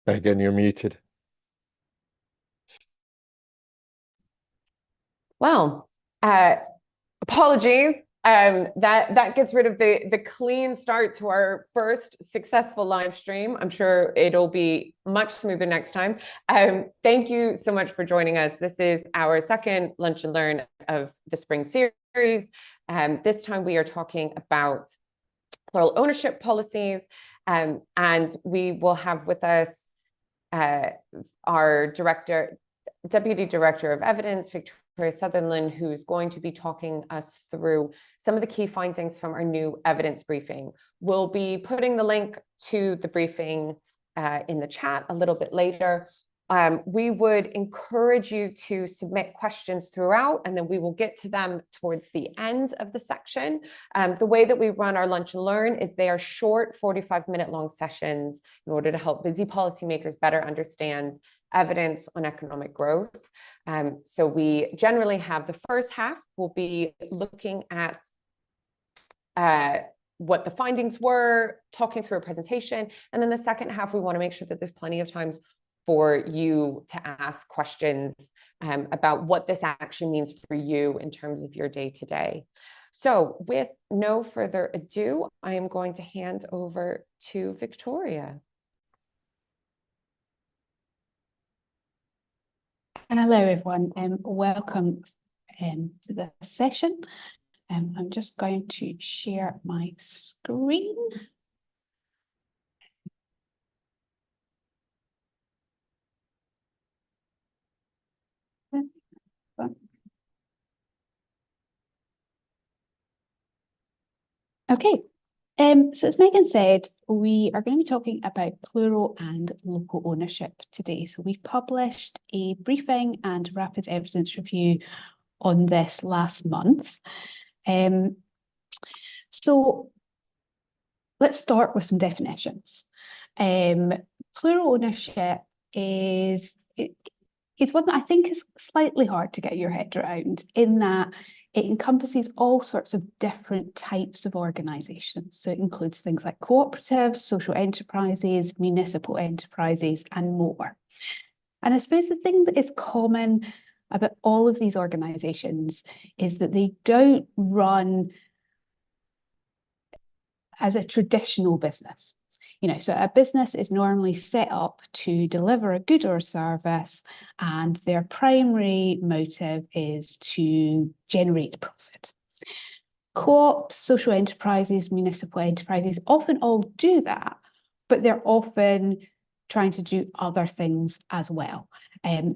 Again, you're muted. Well, apologies. That gets rid of the clean start to our first successful live stream. I'm sure it'll be much smoother next time. Thank you so much for joining us. This is our second Lunch and Learn of the spring series. This time we are talking about plural ownership policies, and we will have with us our Deputy Director of Evidence, Victoria Sutherland, who's going to be talking us through some of the key findings from our new evidence briefing. We'll be putting the link to the briefing in the chat a little bit later. We would encourage you to submit questions throughout, and then we will get to them towards the end of the section. The way that we run our Lunch and Learn is they are short 45-minute long sessions in order to help busy policymakers better understand evidence on economic growth. So we generally have the first half will be looking at what the findings were, talking through a presentation, and then the second half we want to make sure that there's plenty of times for you to ask questions about what this actually means for you in terms of your day-to-day. So with no further ado, I am going to hand over to Victoria. Hello everyone, welcome to the session. I'm just going to share my screen. Okay, so as Megan said, we are going to be talking about plural and local ownership today. So we published a briefing and rapid evidence review on this last month. So let's start with some definitions. Plural ownership is one that I think is slightly hard to get your head around, in that it encompasses all sorts of different types of organisations. So it includes things like cooperatives, social enterprises, municipal enterprises, and more. And I suppose the thing that is common about all of these organisations is that they don't run as a traditional business. So a business is normally set up to deliver a good or service, and their primary motive is to generate profit. Co-ops, social enterprises, municipal enterprises often all do that, but they're often trying to do other things as well.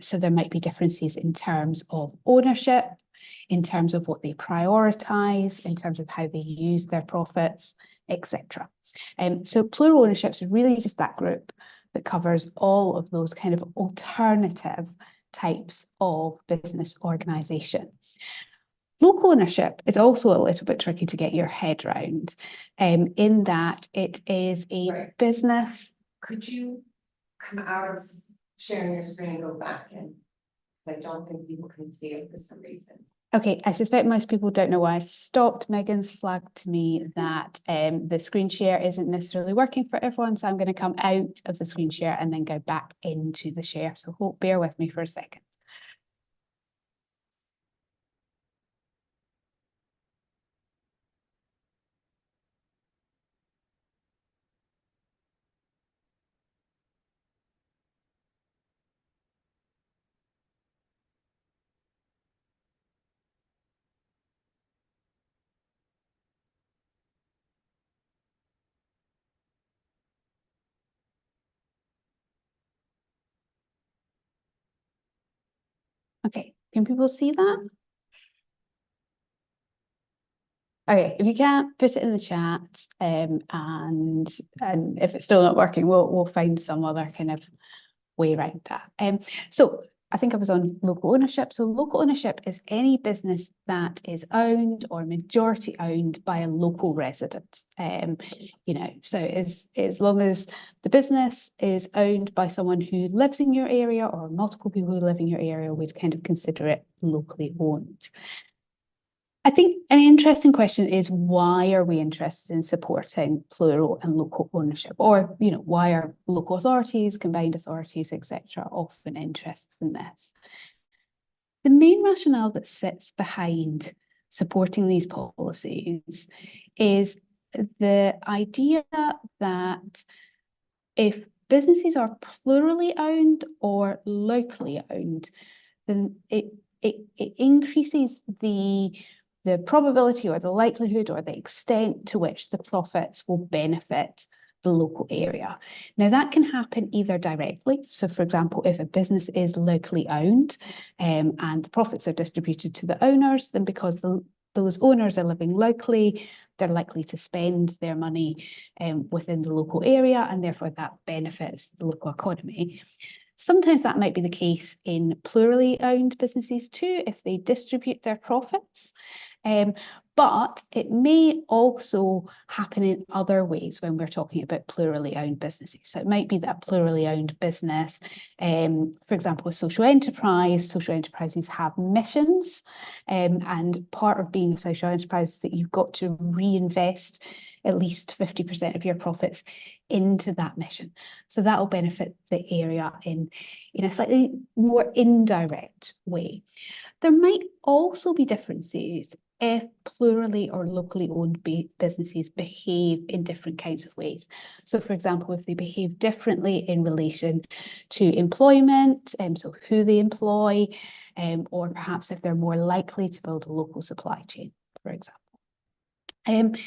So there might be differences in terms of ownership, in terms of what they prioritise, in terms of how they use their profits, etc. So plural ownership is really just that group that covers all of those kind of alternative types of business organisations. Local ownership is also a little bit tricky to get your head around, in that it is a business. Could you come out of sharing your screen and go back in? I don't think people can see it for some reason. Okay, I suspect most people don't know why I've stopped. Megan's flagged to me that the screen share isn't necessarily working for everyone, so I'm going to come out of the screen share and then go back into the share. So bear with me for a second. Okay, can people see that? Okay, if you can't, put it in the chat, and if it's still not working, we'll find some other kind of way around that. So I think I was on local ownership. So local ownership is any business that is owned or majority owned by a local resident. So as long as the business is owned by someone who lives in your area or multiple people who live in your area, we'd kind of consider it locally owned. I think an interesting question is, why are we interested in supporting plural and local ownership? Or, why are local authorities, combined authorities, etc., often interested in this? The main rationale that sits behind supporting these policies is the idea that if businesses are plurally owned or locally owned, then it increases the probability or the likelihood or the extent to which the profits will benefit the local area. Now, that can happen either directly. So, for example, if a business is locally owned and the profits are distributed to the owners, then because those owners are living locally, they're likely to spend their money within the local area, and therefore that benefits the local economy. Sometimes that might be the case in plurally owned businesses too, if they distribute their profits. But it may also happen in other ways when we're talking about plurally owned businesses. So it might be that a plurally owned business, for example, a social enterprises have missions, and part of being a social enterprise is that you've got to reinvest at least 50% of your profits into that mission. So that will benefit the area in a slightly more indirect way. There might also be differences if plurally or locally owned businesses behave in different kinds of ways. So, for example, if they behave differently in relation to employment, so who they employ, or perhaps if they're more likely to build a local supply chain, for example.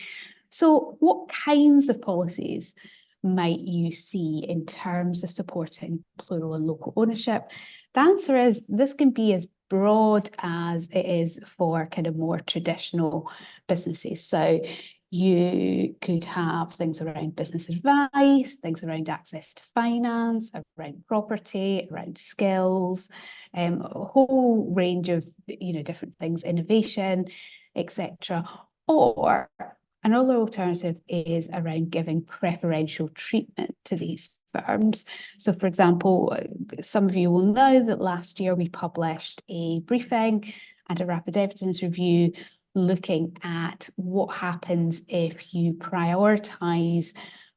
So what kinds of policies might you see in terms of supporting plural and local ownership? The answer is this can be as broad as it is for kind of more traditional businesses. So you could have things around business advice, things around access to finance, around property, around skills, a whole range of different things, innovation, etc. Or another alternative is around giving preferential treatment to these firms. So, for example, some of you will know that last year we published a briefing and a rapid evidence review looking at what happens if you prioritise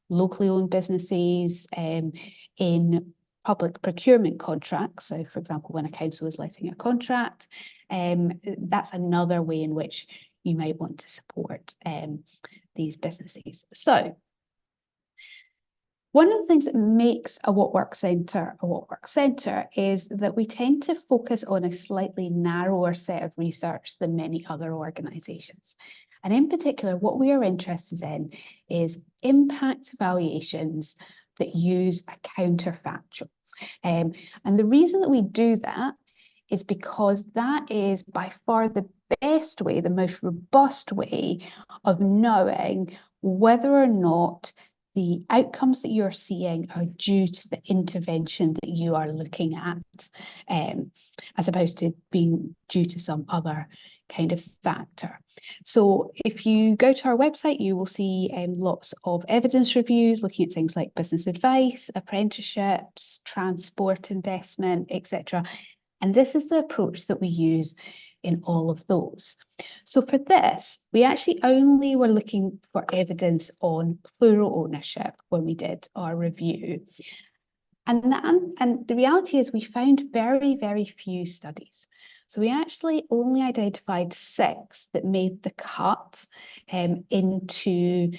locally owned businesses in public procurement contracts. So, for example, when a council is letting a contract, that's another way in which you might want to support these businesses. So, one of the things that makes a What Works Centre a What Works Centre is that we tend to focus on a slightly narrower set of research than many other organisations. And in particular, what we are interested in is impact evaluations that use a counterfactual. And the reason that we do that is because that is by far the best way, the most robust way of knowing whether or not the outcomes that you're seeing are due to the intervention that you are looking at, as opposed to being due to some other kind of factor. So if you go to our website, you will see lots of evidence reviews looking at things like business advice, apprenticeships, transport investment, etc. And this is the approach that we use in all of those. So for this, we actually only were looking for evidence on plural ownership when we did our review. And the reality is we found very, very few studies. So we actually only identified 6 that made the cut into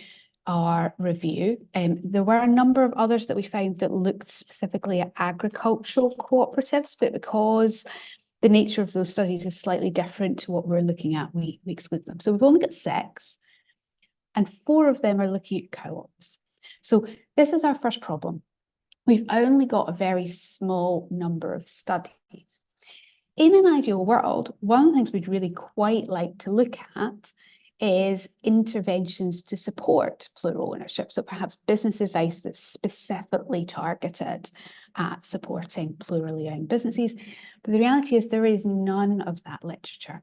our review. There were a number of others that we found that looked specifically at agricultural cooperatives, but because the nature of those studies is slightly different to what we're looking at, we exclude them. So we've only got 6, and 4 of them are looking at co-ops. So this is our first problem. We've only got a very small number of studies. In an ideal world, one of the things we'd really quite like to look at is interventions to support plural ownership. So perhaps business advice that's specifically targeted at supporting plurally owned businesses. But the reality is there is none of that literature.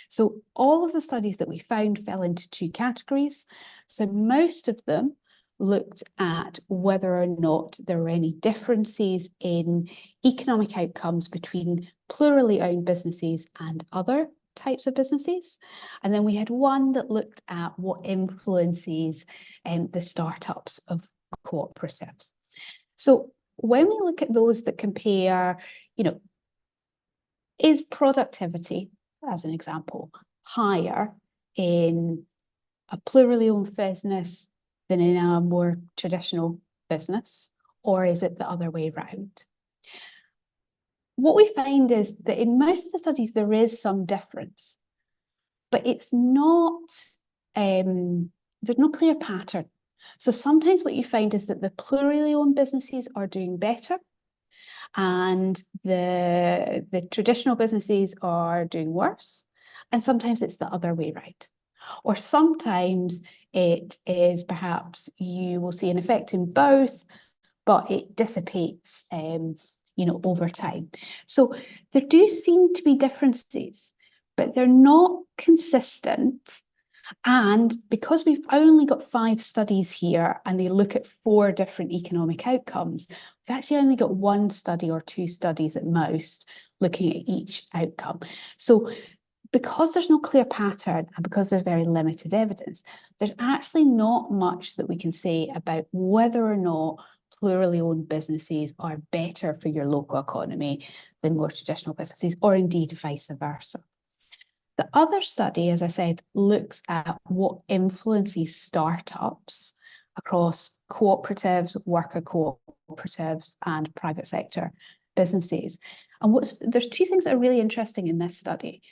So all of the studies that we found fell into 2 categories. So most of them looked at whether or not there were any differences in economic outcomes between plurally owned businesses and other types of businesses. And then we had one that looked at what influences the startups of cooperatives. So when we look at those that compare, is productivity, as an example, higher in a plurally owned business than in a more traditional business, or is it the other way around? What we find is that in most of the studies, there is some difference, but it's not, there's no clear pattern. So sometimes what you find is that the plurally owned businesses are doing better and the traditional businesses are doing worse. And sometimes it's the other way around. Or sometimes it is perhaps you will see an effect in both, but it dissipates over time. So there do seem to be differences, but they're not consistent. And because we've only got 5 studies here and they look at 4 different economic outcomes, we've actually only got 1 study or 2 studies at most looking at each outcome. So because there's no clear pattern and because there's very limited evidence, there's actually not much that we can say about whether or not plurally owned businesses are better for your local economy than more traditional businesses, or indeed vice versa. The other study, as I said, looks at what influences startups across cooperatives, worker cooperatives, and private sector businesses. And there's 2 things that are really interesting in this study.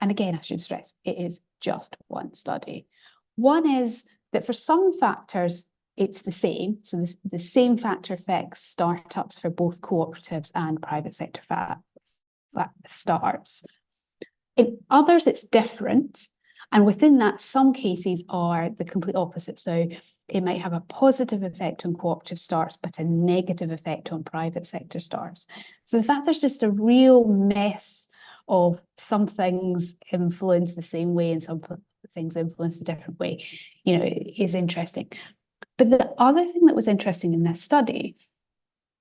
And again, I should stress, it is just one study. One is that for some factors, it's the same. So the same factor affects startups for both cooperatives and private sector starts. In others, it's different. And within that, some cases are the complete opposite. So it might have a positive effect on cooperative starts, but a negative effect on private sector starts. So the fact there's just a real mess of some things influence the same way and some things influence a different way, is interesting. But the other thing that was interesting in this study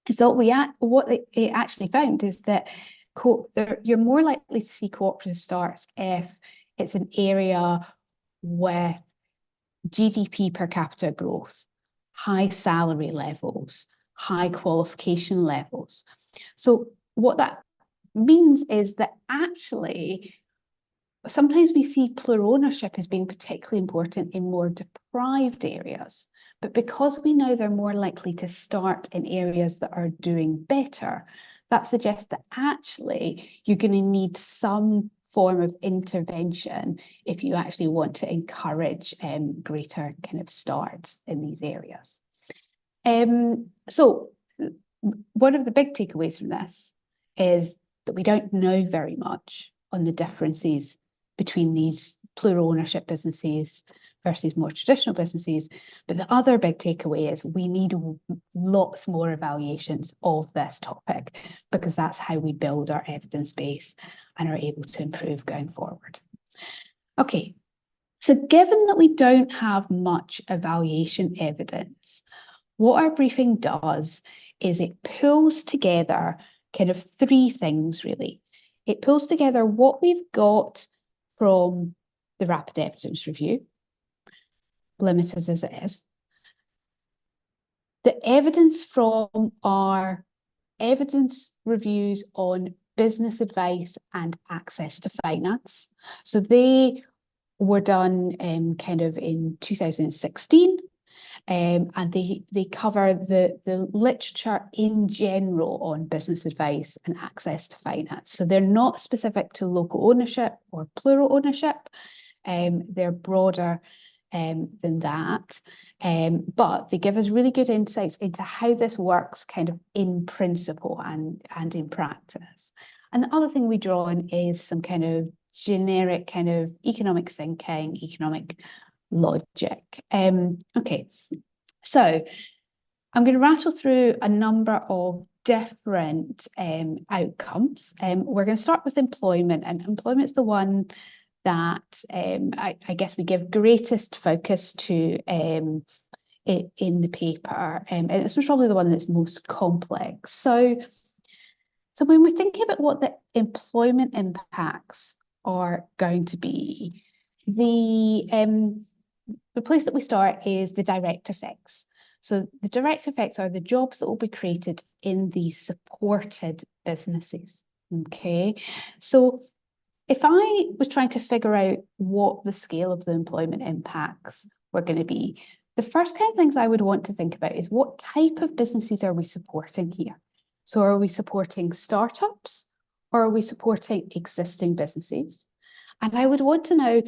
is that what it actually found is that you're more likely to see cooperative starts if it's an area with GDP per capita growth, high salary levels, high qualification levels. So what that means is that actually sometimes we see plural ownership as being particularly important in more deprived areas, but because we know they're more likely to start in areas that are doing better, that suggests that actually you're going to need some form of intervention if you actually want to encourage greater kind of starts in these areas. So one of the big takeaways from this is that we don't know very much on the differences between these plural ownership businesses versus more traditional businesses. But the other big takeaway is we need lots more evaluations of this topic, because that's how we build our evidence base and are able to improve going forward. Okay, so given that we don't have much evaluation evidence, what our briefing does is it pulls together kind of 3 things, really. It pulls together what we've got from the rapid evidence review, limited as it is, the evidence from our evidence reviews on business advice and access to finance. So they were done kind of in 2016. And they cover the literature in general on business advice and access to finance. So they're not specific to local ownership or plural ownership. They're broader than that. But they give us really good insights into how this works kind of in principle and in practice. And the other thing we draw on is some kind of generic kind of economic thinking, economic logic. Okay, so I'm going to rattle through a number of different outcomes. We're going to start with employment, and employment is the one that I guess we give greatest focus to in the paper, and it's probably the one that's most complex. So when we're thinking about what the employment impacts are going to be. The place that we start is the direct effects. So the direct effects are the jobs that will be created in the supported businesses. Okay, so if I was trying to figure out what the scale of the employment impacts were going to be, the first kind of things I would want to think about is what type of businesses are we supporting here? So are we supporting startups or are we supporting existing businesses? And I would want to know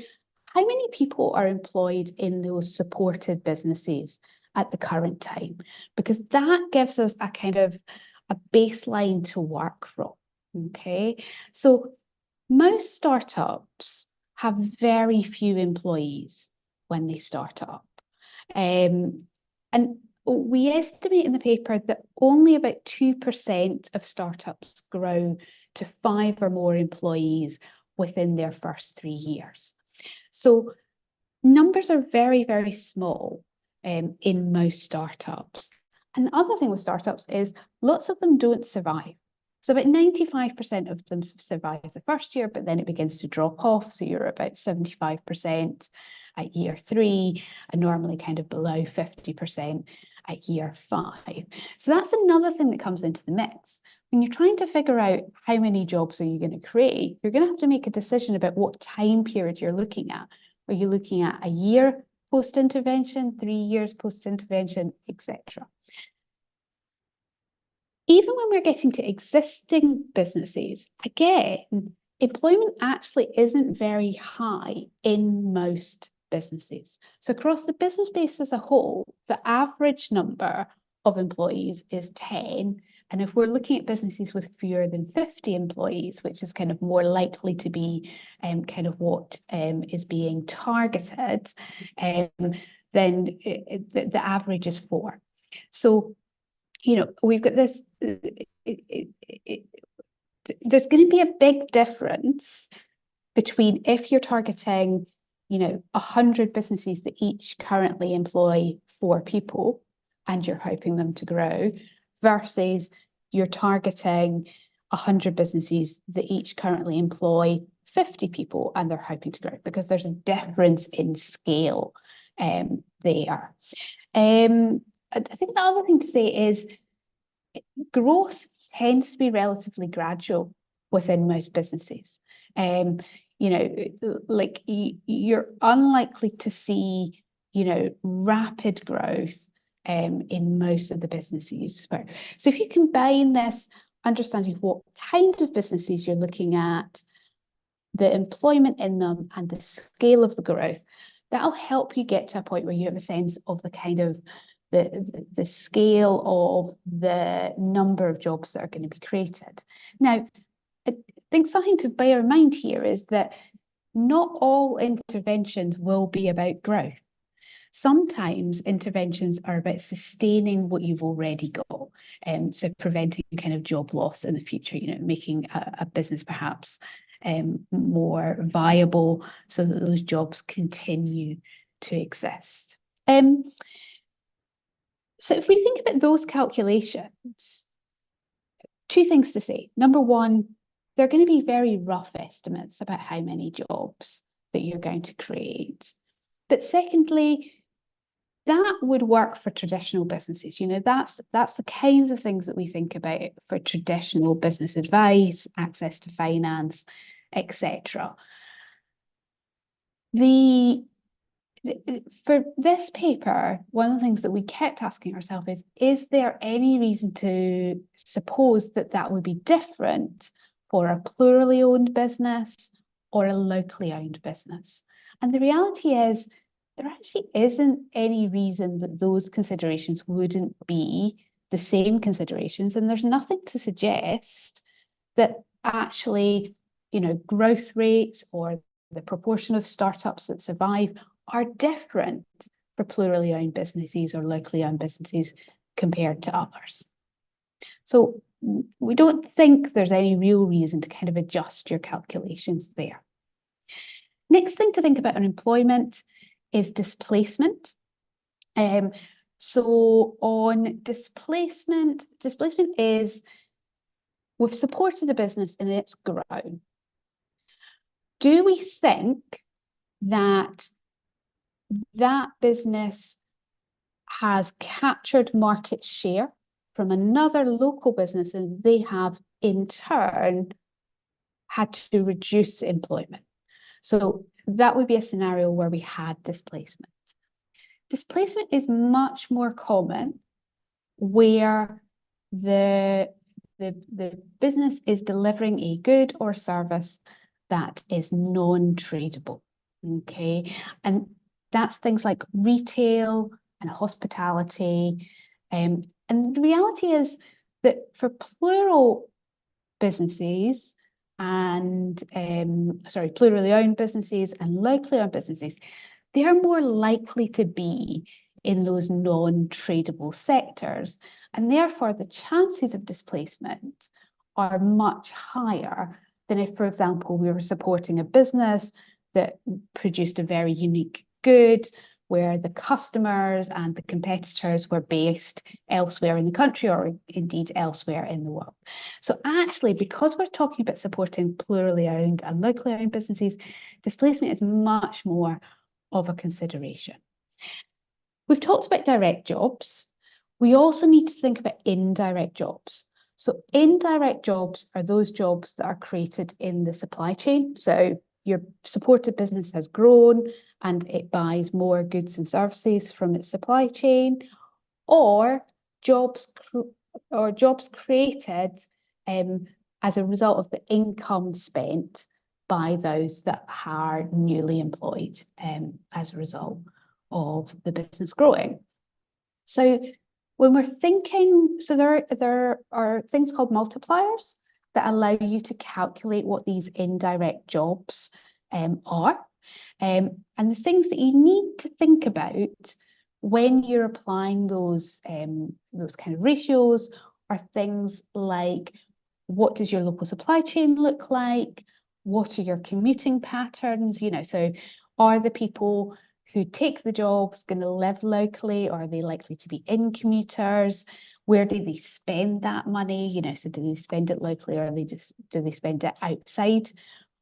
how many people are employed in those supported businesses at the current time, because that gives us a kind of a baseline to work from. Okay, so most startups have very few employees when they start up. And we estimate in the paper that only about 2% of startups grow to 5 or more employees within their first 3 years. So numbers are very, very small in most startups. And the other thing with startups is lots of them don't survive. So about 95% of them survive the first year, but then it begins to drop off. So you're about 75% at year 3 and normally kind of below 50% at year 5. So that's another thing that comes into the mix. When you're trying to figure out how many jobs are you going to create, you're going to have to make a decision about what time period you're looking at. Are you looking at a year post-intervention, 3 years post-intervention, etc.? Even when we're getting to existing businesses, again, employment actually isn't very high in most businesses. So across the business base as a whole, the average number of employees is 10. And if we're looking at businesses with fewer than 50 employees, which is kind of more likely to be kind of what is being targeted, then the average is 4. So we've got this, there's going to be a big difference between if you're targeting, 100 businesses that each currently employ 4 people and you're hoping them to grow versus you're targeting 100 businesses that each currently employ 50 people and they're hoping to grow, because there's a difference in scale there. I think the other thing to say is growth tends to be relatively gradual within most businesses. Like you're unlikely to see, rapid growth in most of the businesses. So if you combine this understanding of what kind of businesses you're looking at, the employment in them, and the scale of the growth, that'll help you get to a point where you have a sense of the kind of the scale of the number of jobs that are going to be created. Now, I think something to bear in mind here is that not all interventions will be about growth. Sometimes interventions are about sustaining what you've already got, so preventing kind of job loss in the future, making a business perhaps more viable so that those jobs continue to exist. So if we think about those calculations, 2 things to say. Number one, they're going to be very rough estimates about how many jobs that you're going to create. But secondly, that would work for traditional businesses. That's the kinds of things that we think about for traditional business advice, access to finance, etc. For this paper, one of the things that we kept asking ourselves is there any reason to suppose that that would be different for a plurally owned business or a locally owned business? And the reality is there actually isn't any reason that those considerations wouldn't be the same considerations. And there's nothing to suggest that actually, growth rates or the proportion of startups that survive are different for plurally owned businesses or locally owned businesses compared to others. So we don't think there's any real reason to kind of adjust your calculations there. Next thing to think about on employment is displacement. So on displacement is we've supported a business and it's grown. do we think that that business has captured market share from another local business and they have in turn had to reduce employment? So that would be a scenario where we had displacement. Displacement is much more common where the business is delivering a good or service that is non-tradable, okay? And that's things like retail and hospitality. And the reality is that for plural businesses and, plurally owned businesses and locally owned businesses, they are more likely to be in those non-tradable sectors. And therefore, the chances of displacement are much higher than if, for example, we were supporting a business that produced a very unique good where the customers and the competitors were based elsewhere in the country or indeed elsewhere in the world. So actually, because we're talking about supporting plurally owned and locally owned businesses, displacement is much more of a consideration. We've talked about direct jobs. We also need to think about indirect jobs. So indirect jobs are those jobs that are created in the supply chain. So your supported business has grown and it buys more goods and services from its supply chain, or jobs created as a result of the income spent by those that are newly employed as a result of the business growing. So when we're thinking, so there are things called multipliers that allow you to calculate what these indirect jobs are. And the things that you need to think about when you're applying those kind of ratios are things like, what does your local supply chain look like? What are your commuting patterns? You know, so are the people who take the jobs going to live locally, or are they likely to be in commuters? Where do they spend that money? You know, so do they spend it locally, or do they spend it outside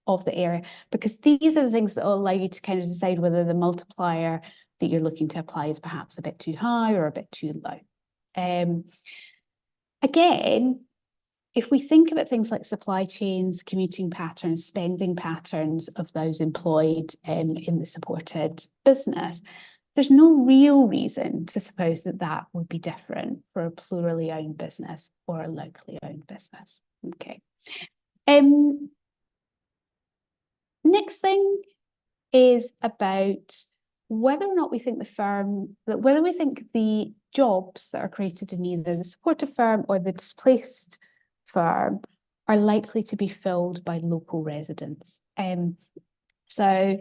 of the area? Because these are the things that will allow you to kind of decide whether the multiplier that you're looking to apply is perhaps a bit too high or a bit too low. Again, if we think about things like supply chains, commuting patterns, spending patterns of those employed in the supported business, there's no real reason to suppose that that would be different for a plurally owned business or a locally owned business. Okay. Next thing is about whether or not we think whether we think the jobs that are created in either the supported firm or the displaced firm are likely to be filled by local residents. So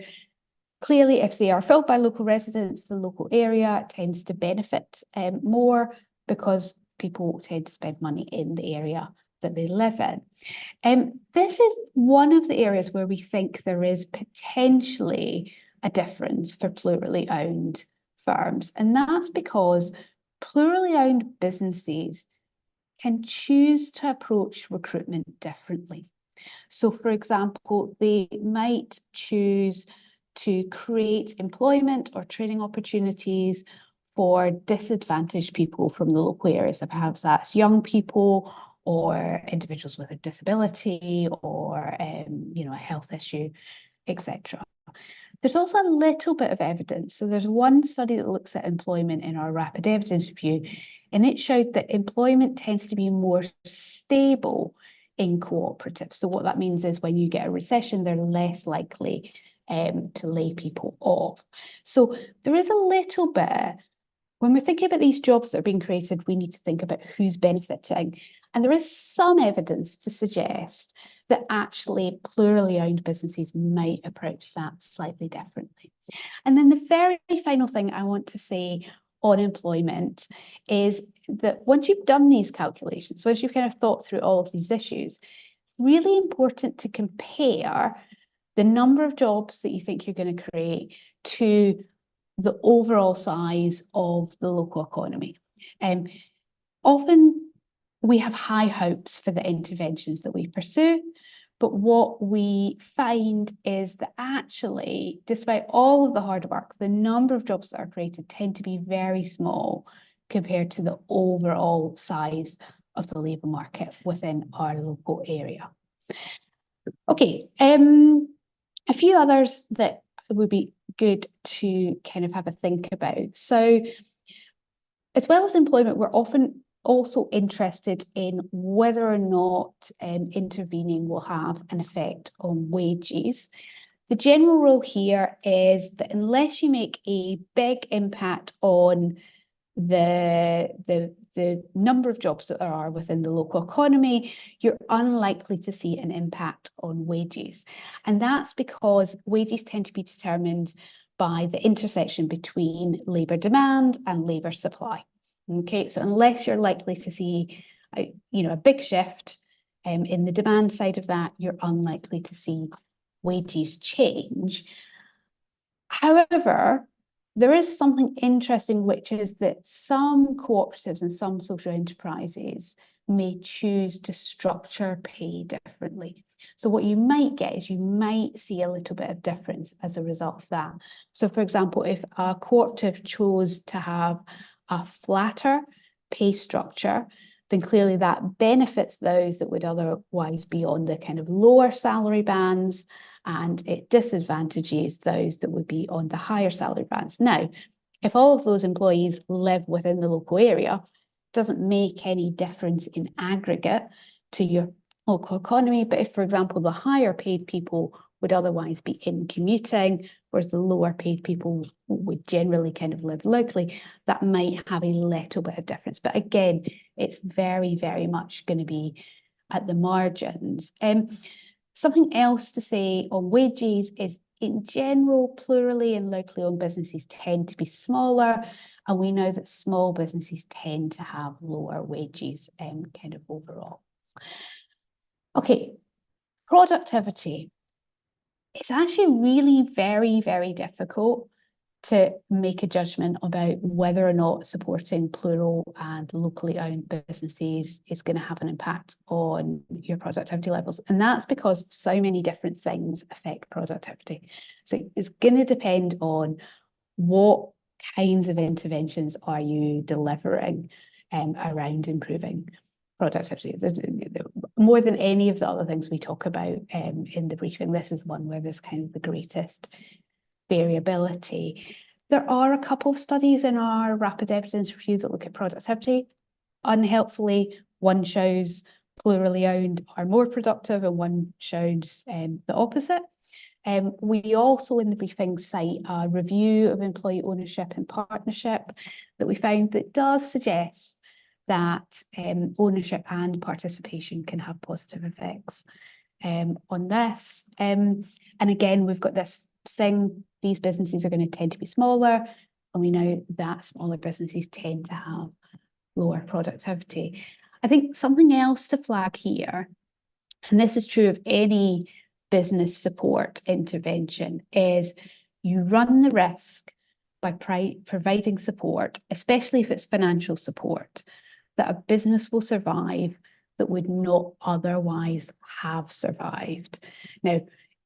clearly, if they are filled by local residents, the local area tends to benefit more because people tend to spend money in the area that they live in. This is one of the areas where we think there is potentially a difference for plurally owned firms, and that's because plurally owned businesses can choose to approach recruitment differently. So, for example, they might choose to create employment or training opportunities for disadvantaged people from the local area. So perhaps that's young people or individuals with a disability or a health issue, etc. There's also a little bit of evidence. So there's one study that looks at employment in our rapid evidence review, and it showed that employment tends to be more stable in cooperatives. So what that means is when you get a recession, they're less likely to lay people off. So there is a little bit, when we're thinking about these jobs that are being created, we need to think about who's benefiting. And there is some evidence to suggest that actually plurally owned businesses might approach that slightly differently. And then the very final thing I want to say on employment is that once you've done these calculations, once you've kind of thought through all of these issues, it's really important to compare the number of jobs that you think you're going to create to the overall size of the local economy. Often we have high hopes for the interventions that we pursue, But what we find is that actually, despite all of the hard work, the number of jobs that are created tend to be very small compared to the overall size of the labour market within our local area. Okay, a few others that would be good to kind of have a think about. So, as well as employment, we're often also interested in whether or not intervening will have an effect on wages. The general rule here is that unless you make a big impact on the number of jobs that there are within the local economy, you're unlikely to see an impact on wages. And that's because wages tend to be determined by the intersection between labour demand and labour supply. Okay, so unless you're likely to see a big shift in the demand side of that, you're unlikely to see wages change. However, there is something interesting, which is that some cooperatives and some social enterprises may choose to structure pay differently. So what you might get is you might see a little bit of difference as a result of that. So for example, if a cooperative chose to have a flatter pay structure, then clearly that benefits those that would otherwise be on the kind of lower salary bands, and it disadvantages those that would be on the higher salary bands. Now, if all of those employees live within the local area, it doesn't make any difference in aggregate to your local economy. But if, for example, the higher paid people would otherwise be in commuting, whereas the lower paid people would generally kind of live locally, that might have a little bit of difference. But again, it's very, very much going to be at the margins. Something else to say on wages is, in general, plurally and locally owned businesses tend to be smaller, and we know that small businesses tend to have lower wages kind of overall. Okay, productivity. It's actually really very, very difficult to make a judgment about whether or not supporting plural and locally owned businesses is going to have an impact on your productivity levels. And that's because so many different things affect productivity. So it's going to depend on what kinds of interventions are you delivering around improving productivity. More than any of the other things we talk about in the briefing, this is one where there's kind of the greatest variability. There are a couple of studies in our rapid evidence review that look at productivity. Unhelpfully, one shows plurally owned are more productive and one shows the opposite. We also in the briefing cite a review of employee ownership and partnership that we found that does suggest that ownership and participation can have positive effects on this. And again, we've got this thing, these businesses are going to tend to be smaller, and we know that smaller businesses tend to have lower productivity. I think something else to flag here, and this is true of any business support intervention, is you run the risk by providing support, especially if it's financial support, that a business will survive that would not otherwise have survived. Now,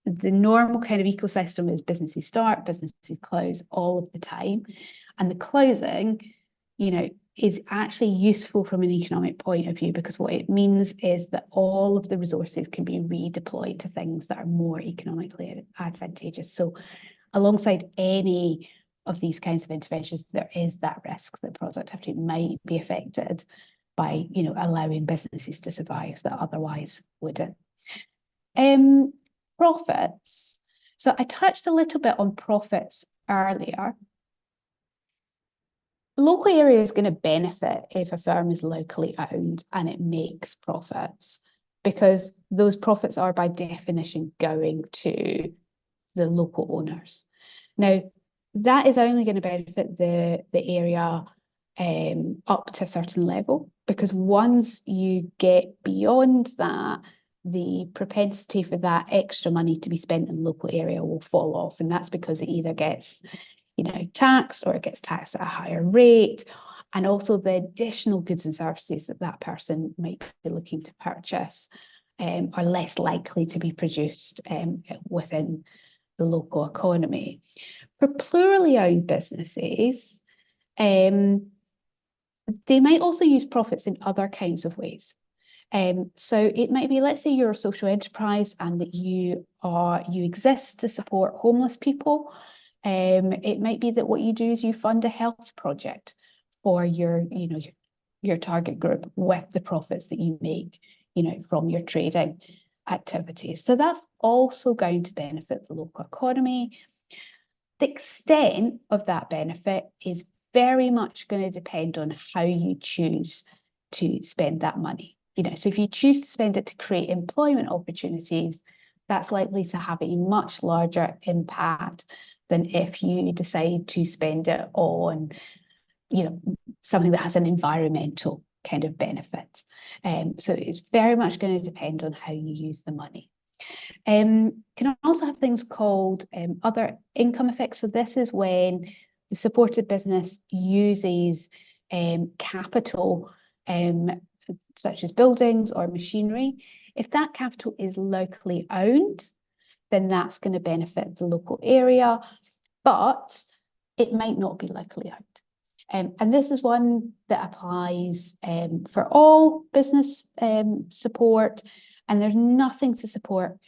the normal kind of ecosystem is businesses start, businesses close all of the time. And the closing, is actually useful from an economic point of view, because what it means is that all of the resources can be redeployed to things that are more economically advantageous. So alongside any of these kinds of interventions, there is that risk that productivity might be affected by, allowing businesses to survive that otherwise wouldn't. Profits. So I touched a little bit on profits earlier. Local area is going to benefit if a firm is locally owned and it makes profits, because those profits are by definition going to the local owners. Now, that is only going to benefit the area up to a certain level, because once you get beyond that, the propensity for that extra money to be spent in the local area will fall off. And that's because it either gets, taxed, or it gets taxed at a higher rate. And also the additional goods and services that that person might be looking to purchase are less likely to be produced within the local economy. For plurally owned businesses, they might also use profits in other kinds of ways. So it might be, let's say you're a social enterprise and that you exist to support homeless people. It might be that what you do is you fund a health project for your target group with the profits that you make, from your trading activities. So that's also going to benefit the local economy. The extent of that benefit is very much going to depend on how you choose to spend that money. So if you choose to spend it to create employment opportunities, that's likely to have a much larger impact than if you decide to spend it on, something that has an environmental kind of benefit. So it's very much going to depend on how you use the money. Can also have things called other income effects. So this is when the supported business uses capital, such as buildings or machinery. If that capital is locally owned, then that's going to benefit the local area, but it might not be locally owned. And this is one that applies for all business support, and there's nothing to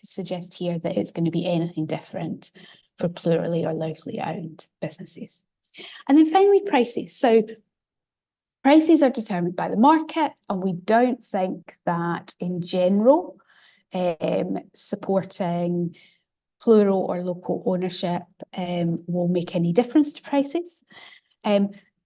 suggest here that it's going to be anything different for plurally or locally owned businesses. And then finally, prices. So prices are determined by the market, and we don't think that in general supporting plural or local ownership will make any difference to prices.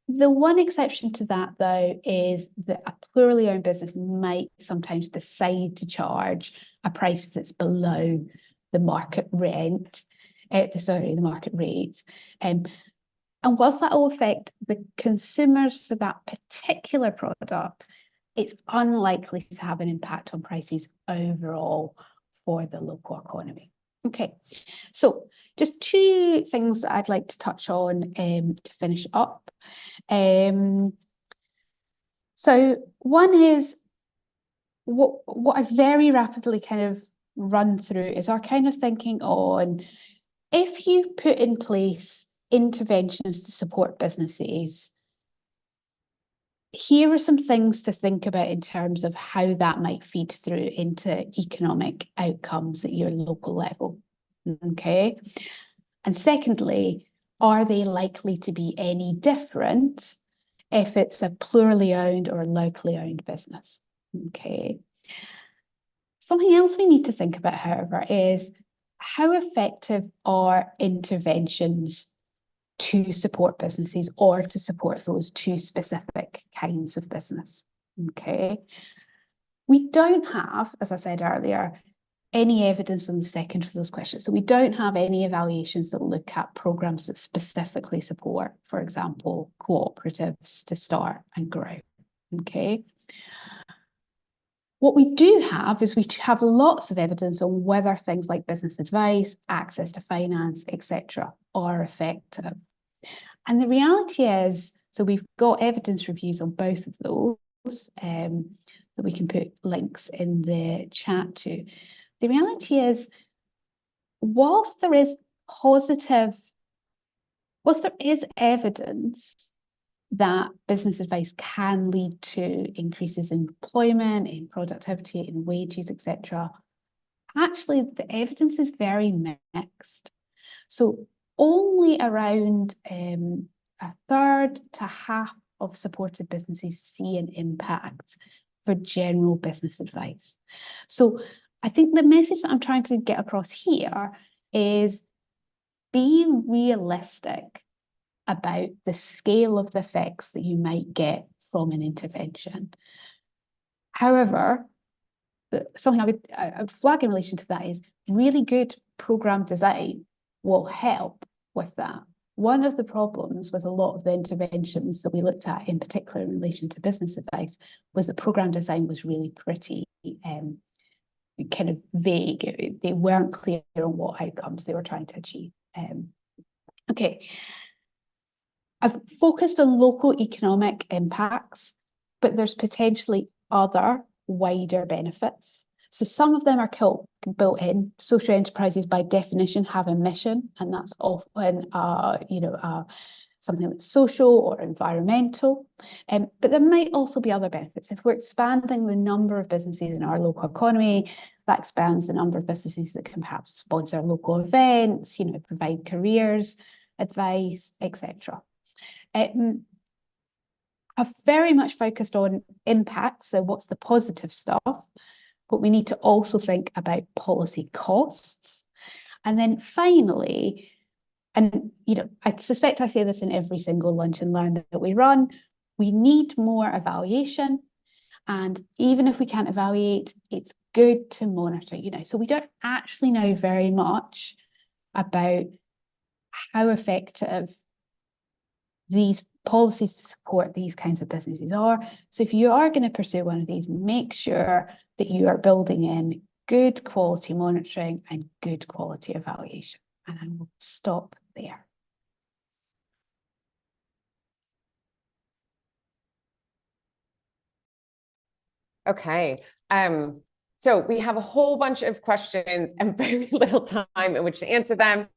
The one exception to that, though, is that a plurally owned business might sometimes decide to charge a price that's below the market rent, the market rate. And whilst that will affect the consumers for that particular product, it's unlikely to have an impact on prices overall for the local economy. Okay, so just two things that I'd like to touch on to finish up. So one is what I've very rapidly kind of run through is our kind of thinking on, if you put in place interventions to support businesses, here are some things to think about in terms of how that might feed through into economic outcomes at your local level. Okay. And secondly, are they likely to be any different if it's a plurally owned or locally owned business? Okay. Something else we need to think about, however, is how effective are interventions to support businesses or to support those two specific kinds of business. Okay. We don't have, as I said earlier, any evidence on the second of those questions. So we don't have any evaluations that look at programs that specifically support, for example, cooperatives to start and grow. Okay. What we do have is we have lots of evidence on whether things like business advice, access to finance, etc., are effective. And the reality is, so we've got evidence reviews on both of those that we can put links in the chat to. The reality is, whilst there is evidence that business advice can lead to increases in employment, in productivity, in wages, etc., actually the evidence is very mixed. So only around a third to half of supported businesses see an impact for general business advice. So I think the message that I'm trying to get across here is be realistic about the scale of the effects that you might get from an intervention. However, something I would flag in relation to that is really good program design will help with that. One of the problems with a lot of the interventions that we looked at, in particular in relation to business advice, was that program design was really pretty kind of vague. They weren't clear on what outcomes they were trying to achieve. Okay. I've focused on local economic impacts, but there's potentially other wider benefits. So some of them are built in. Social enterprises, by definition, have a mission, and that's often, something that's social or environmental. But there might also be other benefits. If we're expanding the number of businesses in our local economy, that expands the number of businesses that can perhaps sponsor local events, provide careers, advice, etc. I've very much focused on impact, so what's the positive stuff, but we need to also think about policy costs. And then finally, and I suspect I say this in every single lunch and learn that we run, we need more evaluation. And even if we can't evaluate, it's good to monitor, So we don't actually know very much about how effective these policies to support these kinds of businesses are. So if you are going to pursue one of these, make sure that you are building in good quality monitoring and good quality evaluation. And I will stop there. Okay. So we have a whole bunch of questions and very little time in which to answer them.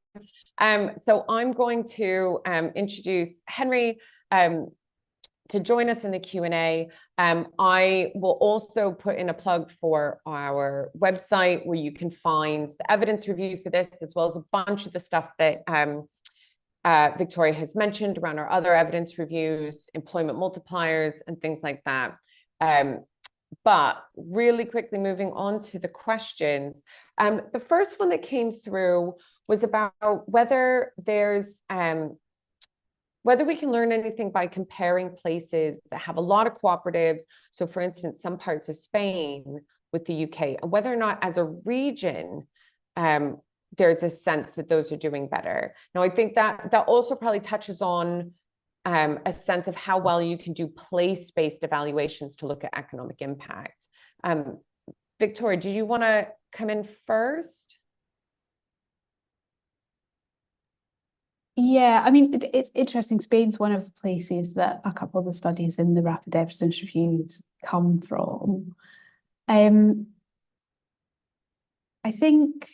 So I'm going to introduce Henry to join us in the Q&A. I will also put in a plug for our website where you can find the evidence review for this, as well as a bunch of the stuff that Victoria has mentioned around our other evidence reviews, employment multipliers, and things like that. But really quickly moving on to the questions. The first one that came through was about whether there's whether we can learn anything by comparing places that have a lot of cooperatives. So for instance, some parts of Spain with the UK, and whether or not as a region, there's a sense that those are doing better. Now, I think that also probably touches on a sense of how well you can do place-based evaluations to look at economic impact. Victoria, do you want to come in first? Yeah, I mean, it's interesting. Spain's one of the places that a couple of the studies in the rapid evidence reviews come from. I think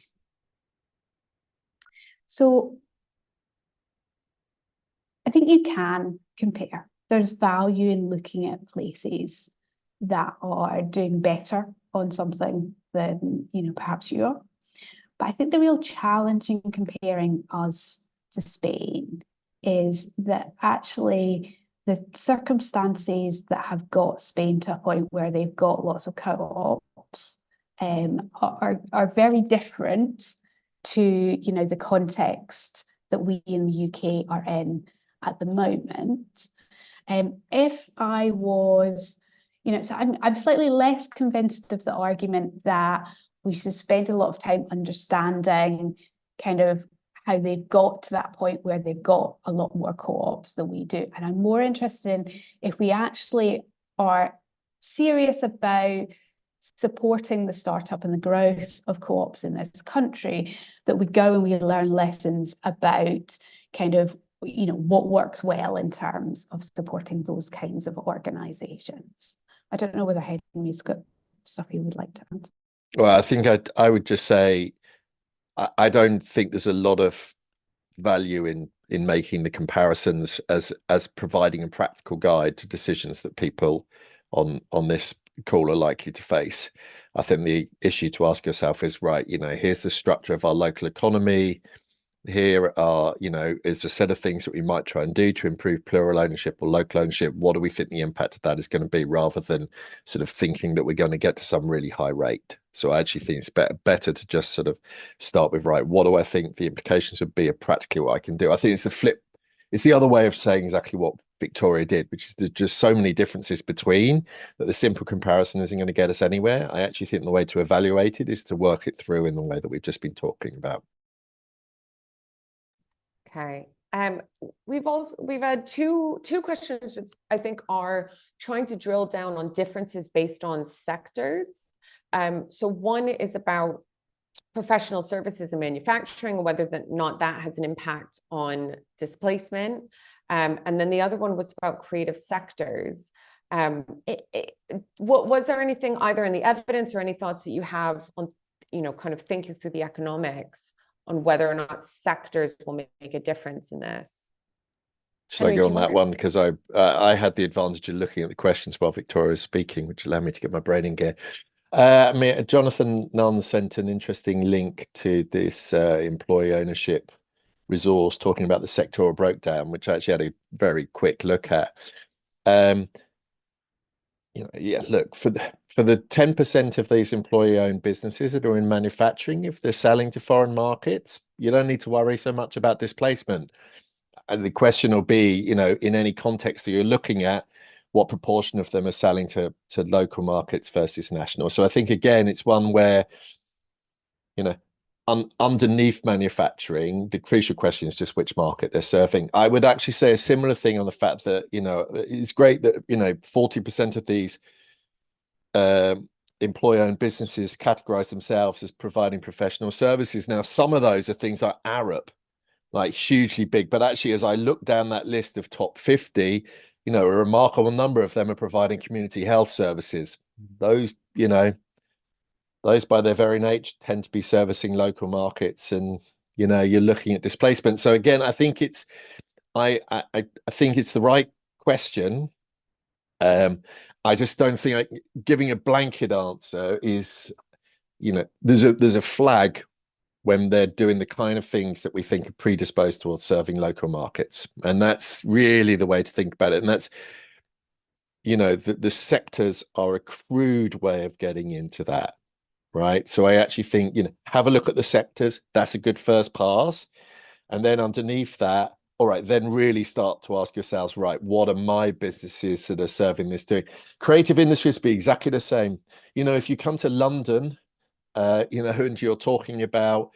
so. I think you can compare. There's value in looking at places that are doing better on something than perhaps you are. But I think the real challenge in comparing us to Spain is that actually the circumstances that have got Spain to a point where they've got lots of co-ops are very different to the context that we in the UK are in at the moment. If I was, so I'm slightly less convinced of the argument that we should spend a lot of time understanding kind of how they've got to that point where they've got a lot more co-ops than we do. And I'm more interested in if we actually are serious about supporting the startup and the growth of co-ops in this country, that we go and we learn lessons about kind of what works well in terms of supporting those kinds of organizations. I don't know whether Henry's got stuff he would like to add. Well, I think I would just say I don't think there's a lot of value in making the comparisons as providing a practical guide to decisions that people on this call are likely to face. I think the issue to ask yourself is, right, here's the structure of our local economy. Here are, is a set of things that we might try and do to improve plural ownership or local ownership. What do we think the impact of that is going to be, rather than sort of thinking that we're going to get to some really high rate? So I actually think it's better to just sort of start with, right, what do I think the implications would be of practically what I can do? I think it's the flip. It's the other way of saying exactly what Victoria did, which is there's just so many differences between that the simple comparison isn't going to get us anywhere. I actually think the way to evaluate it is to work it through in the way that we've just been talking about. Okay. We've had two questions that I think are trying to drill down on differences based on sectors. So one is about professional services and manufacturing, and whether or not that has an impact on displacement. And then the other one was about creative sectors. Was there anything either in the evidence or any thoughts that you have on, kind of thinking through the economics on whether or not sectors will make a difference in this? Should I go on that one? Because I had the advantage of looking at the questions while Victoria was speaking, which allowed me to get my brain in gear. Jonathan Nunn sent an interesting link to this employee ownership resource talking about the sectoral breakdown, which I actually had a very quick look at. Look, for the 10% of these employee-owned businesses that are in manufacturing, if they're selling to foreign markets, you don't need to worry so much about displacement. And the question will be, in any context that you're looking at, what proportion of them are selling to local markets versus national. So I think, again, it's one where, underneath manufacturing, the crucial question is just which market they're serving. I would actually say a similar thing on the fact that, it's great that, 40% of these employee-owned businesses categorize themselves as providing professional services. Now, some of those are things like Arup, like hugely big. But actually, as I look down that list of top 50, a remarkable number of them are providing community health services. Those by their very nature tend to be servicing local markets, and you're looking at displacement. So again, I think it's I think it's the right question. I just don't think giving a blanket answer is, there's a flag when they're doing the kind of things that we think are predisposed towards serving local markets. And that's really the way to think about it. And that's, the sectors are a crude way of getting into that, right? So I actually think, have a look at the sectors. That's a good first pass. And then underneath that, all right, then really start to ask yourselves, right, what are my businesses that are serving this doing? Creative industries be exactly the same. If you come to London, and you're talking about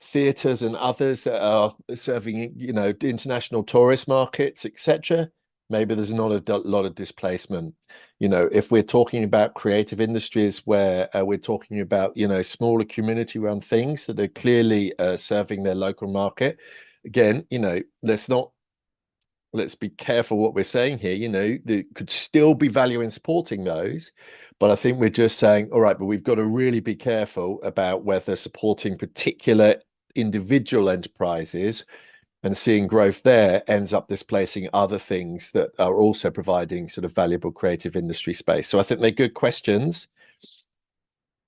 theatres and others that are serving, international tourist markets, etc., maybe there's not a lot of displacement. If we're talking about creative industries where we're talking about, smaller community-run things that are clearly serving their local market, again, let's be careful what we're saying here. There could still be value in supporting those. But I think we're just saying, all right, but we've got to really be careful about whether supporting particular individual enterprises and seeing growth there ends up displacing other things that are also providing sort of valuable creative industry space. So I think they're good questions.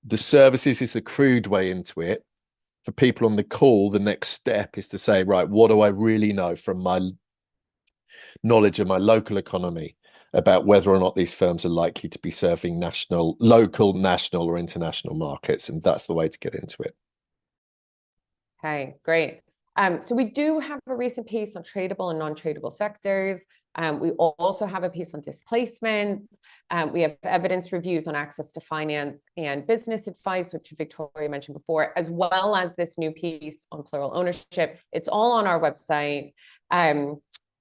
The services is the crude way into it. For people on the call, the next step is to say, right, what do I really know from my knowledge of my local economy about whether or not these firms are likely to be serving local, national, or international markets? And that's the way to get into it. Okay, great. So we do have a recent piece on tradable and non-tradable sectors. We also have a piece on displacement. We have evidence reviews on access to finance and business advice, which Victoria mentioned before, as well as this new piece on plural ownership. It's all on our website.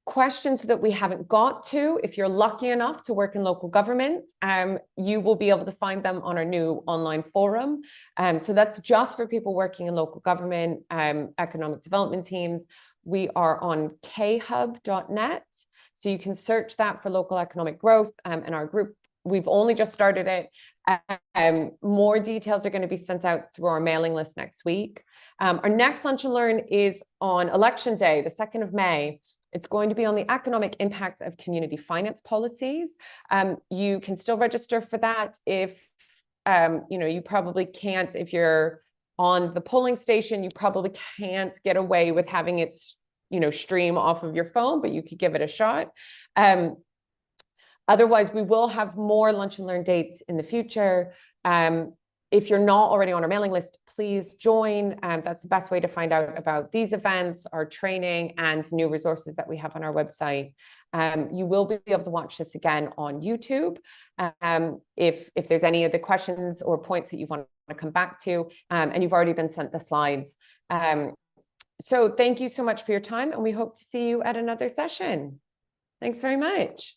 Questions that we haven't got to, if you're lucky enough to work in local government, you will be able to find them on our new online forum. So that's just for people working in local government, economic development teams. We are on khub.net. So you can search that for local economic growth, and our group, we've only just started it. More details are going to be sent out through our mailing list next week. Our next Lunch and Learn is on Election Day, the 2nd of May. It's going to be on the economic impact of community finance policies. You can still register for that if, you probably can't, if you're on the polling station, you probably can't get away with having it, stream off of your phone, but you could give it a shot. Otherwise, we will have more Lunch and Learn dates in the future. If you're not already on our mailing list, please join. That's the best way to find out about these events, our training, and new resources that we have on our website. You will be able to watch this again on YouTube. If there's any of the questions or points that you want to come back to, and you've already been sent the slides. So thank you so much for your time, and we hope to see you at another session. Thanks very much.